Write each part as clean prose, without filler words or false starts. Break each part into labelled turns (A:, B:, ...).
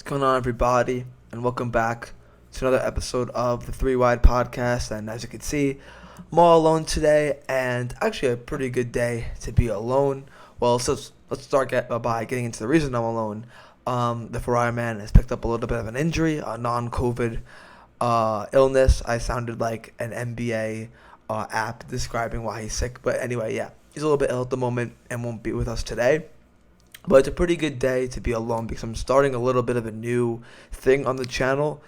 A: What's going on, everybody? And welcome back to another episode of the Three Wide Podcast. And as you can see, I'm all alone today, and actually a pretty good day to be alone. Well, so let's start by getting into the reason I'm alone. The Ferrari man has picked up a little bit of an injury, a non-COVID illness. I sounded like an NBA app describing why he's sick. But anyway, yeah, he's a little bit ill at the moment and won't be with us today. But it's a pretty good day to be alone because I'm starting a little bit of a new thing on the channel.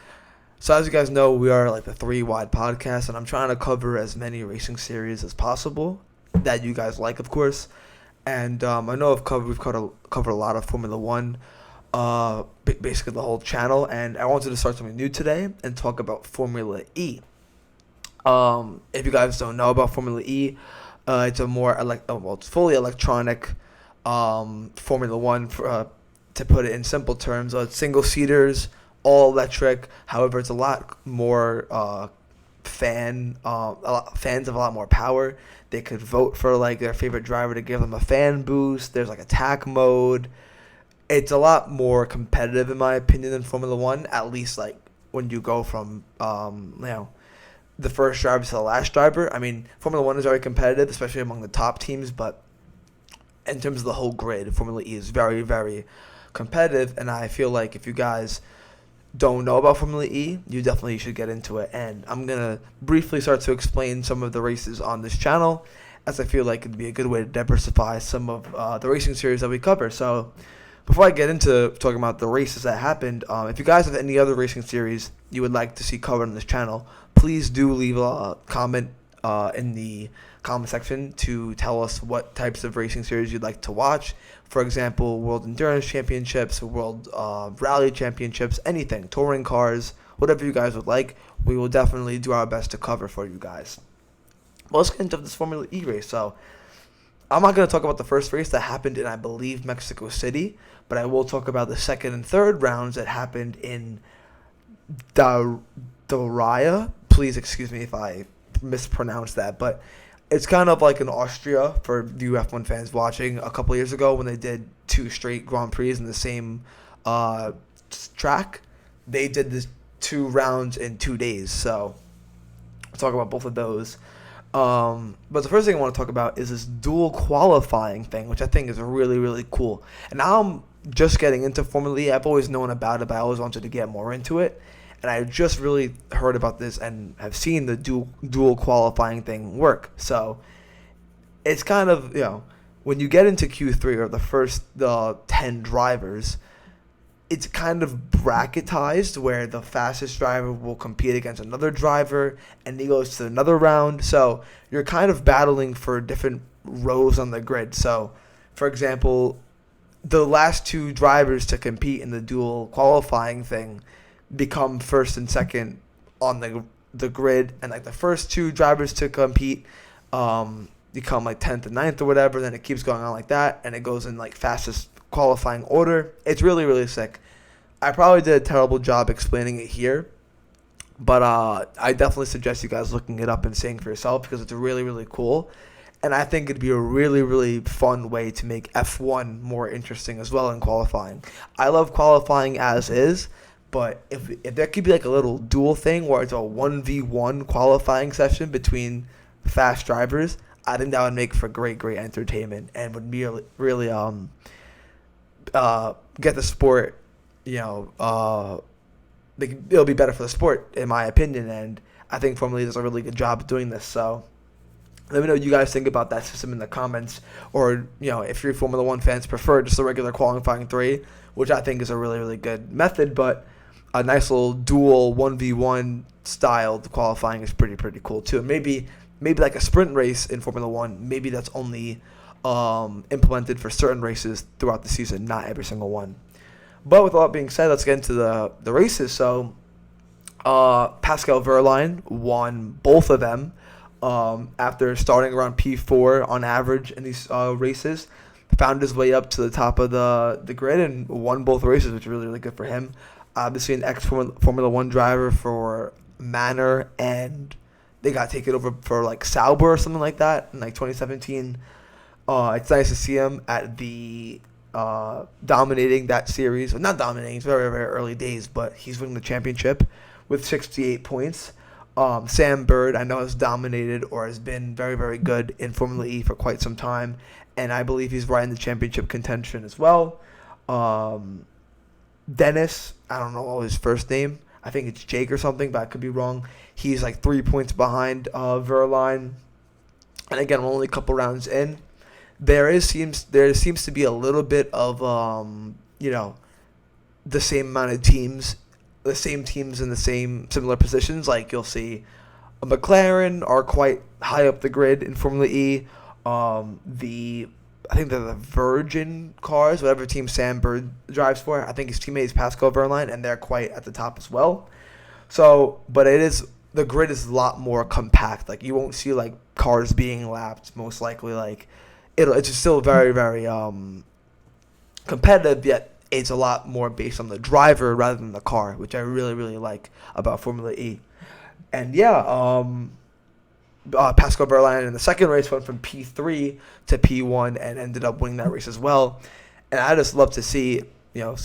A: So as you guys know, we are like the Three Wide Podcast, and I'm trying to cover as many racing series as possible that you guys like, of course. And I know we've covered a lot of Formula One, basically the whole channel. And I wanted to start something new today and talk about Formula E. If you guys don't know about Formula E, it's a more it's fully electronic Formula One, to put it in simple terms. It's single seaters, all electric. However, it's a lot more fans have a lot more power. They could vote for like their favorite driver to give them a fan boost. There's like attack mode. It's a lot more competitive in my opinion than Formula One. At least like when you go from the first driver to the last driver. I mean, Formula One is very competitive, especially among the top teams, but in terms of the whole grid, Formula E is very, very competitive, and I feel like if you guys don't know about Formula E, you definitely should get into it. And I'm going to briefly start to explain some of the races on this channel, as I feel like it'd be a good way to diversify some of the racing series that we cover. So before I get into talking about the races that happened, if you guys have any other racing series you would like to see covered on this channel, please do leave a comment in the comment section to tell us what types of racing series you'd like to watch. For example, World Endurance Championships, World Rally Championships, anything, touring cars, whatever you guys would like. We will definitely do our best to cover for you guys. Well, let's get into this Formula E race. So I'm not going to talk about the first race that happened in, I believe, Mexico City, but I will talk about the second and third rounds that happened in Daria. Please excuse me if I mispronounce that, but it's kind of like in Austria for you F1 fans watching a couple years ago when they did two straight Grand Prix in the same track. They did this 2 rounds in 2 days, so we'll talk about both of those. But the first thing I want to talk about is this dual qualifying thing, which I think is really, really cool. And now I'm just getting into Formula E. I've always known about it, but I always wanted to get more into it. And I just really heard about this and have seen the dual qualifying thing work. So it's kind of, when you get into Q3 or the 10 drivers, it's kind of bracketized where the fastest driver will compete against another driver and he goes to another round. So you're kind of battling for different rows on the grid. So, for example, the last 2 drivers to compete in the dual qualifying thing become first and second on the grid, and like the first 2 drivers to compete become like 10th and 9th or whatever. Then it keeps going on like that, and it goes in like fastest qualifying order. It's really, really sick. I probably did a terrible job explaining it here, but I definitely suggest you guys looking it up and seeing for yourself because it's really, really cool. And I think it'd be a really, really fun way to make F1 more interesting as well in qualifying. I love qualifying as is, but if there could be like a little dual thing where it's a 1v1 qualifying session between fast drivers, I think that would make for great, great entertainment and would be really get the sport, it'll be better for the sport in my opinion, and I think Formula E does a really good job of doing this. So let me know what you guys think about that system in the comments, or if you're Formula One fans prefer just the regular qualifying 3, which I think is a really, really good method, but a nice little dual 1v1 styled qualifying is pretty, pretty cool too. Maybe like a sprint race in Formula One, maybe that's only implemented for certain races throughout the season, not every single one. But with all that being said, let's get into the races. So Pascal Wehrlein won both of them after starting around P4 on average in these races. Found his way up to the top of the grid and won both races, which is really, really good for him. Obviously an ex-Formula One driver for Manor, and they got taken over for like Sauber or something like that in like 2017. It's nice to see him at the dominating that series. Well, not dominating, it's very, very early days, but he's winning the championship with 68 points. Sam Bird, I know, has dominated or has been very, very good in Formula E for quite some time, and I believe he's right in the championship contention as well. Dennis, I don't know his first name. I think it's Jake or something, but I could be wrong. He's like 3 points behind Verline. And again, we're only a couple rounds in. There seems to be a little bit of the same amount of teams, the same teams in the same similar positions. Like you'll see, a McLaren are quite high up the grid in Formula E. I think they're the Virgin cars, whatever team Sam Bird drives for. I think his teammate is Pascal Verline, and they're quite at the top as well. So, but the grid is a lot more compact. Like you won't see like cars being lapped. Most likely, like it's just still very, very competitive. Yet it's a lot more based on the driver rather than the car, which I really, really like about Formula E. And yeah, Pascal Bryan in the second race went from P3 to P1 and ended up winning that race as well. And I just love to see, a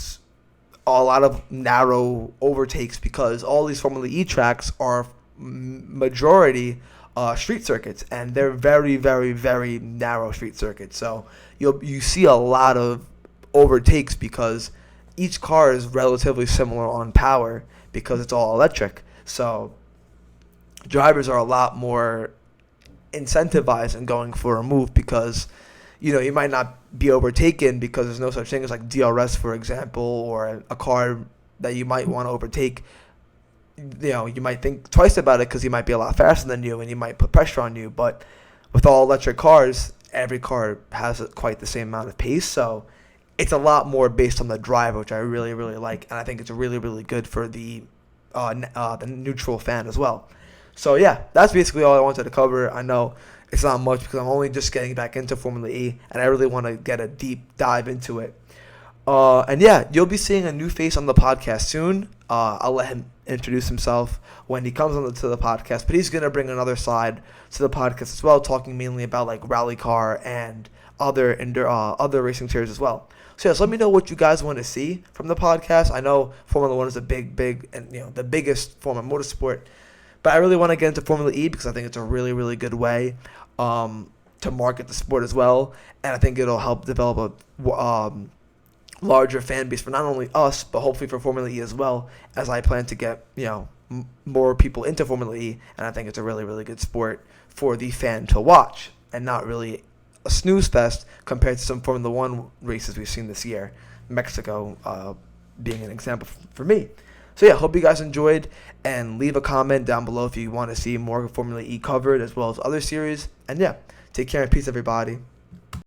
A: lot of narrow overtakes because all these Formula E tracks are majority street circuits, and they're very, very, very narrow street circuits. So you see a lot of overtakes because each car is relatively similar on power because it's all electric. So drivers are a lot more incentivized in going for a move because, you might not be overtaken because there's no such thing as like DRS, for example, or a car that you might want to overtake. You might think twice about it because he might be a lot faster than you and he might put pressure on you. But with all electric cars, every car has quite the same amount of pace. So it's a lot more based on the driver, which I really, really like. And I think it's really, really good for the neutral fan as well. So, yeah, that's basically all I wanted to cover. I know it's not much because I'm only just getting back into Formula E, and I really want to get a deep dive into it. And, yeah, you'll be seeing a new face on the podcast soon. I'll let him introduce himself when he comes on to the podcast, but he's going to bring another side to the podcast as well, talking mainly about, like, rally car and other racing series as well. So, yes, let me know what you guys want to see from the podcast. I know Formula 1 is a big, and, the biggest form of motorsport. But I really want to get into Formula E because I think it's a really, really good way to market the sport as well. And I think it'll help develop a larger fan base for not only us, but hopefully for Formula E as well, as I plan to get, more people into Formula E. And I think it's a really, really good sport for the fan to watch and not really a snooze fest compared to some Formula 1 races we've seen this year. Mexico being an example for me. So, yeah, hope you guys enjoyed, and leave a comment down below if you want to see more Formula E covered as well as other series. And, yeah, take care and peace, everybody.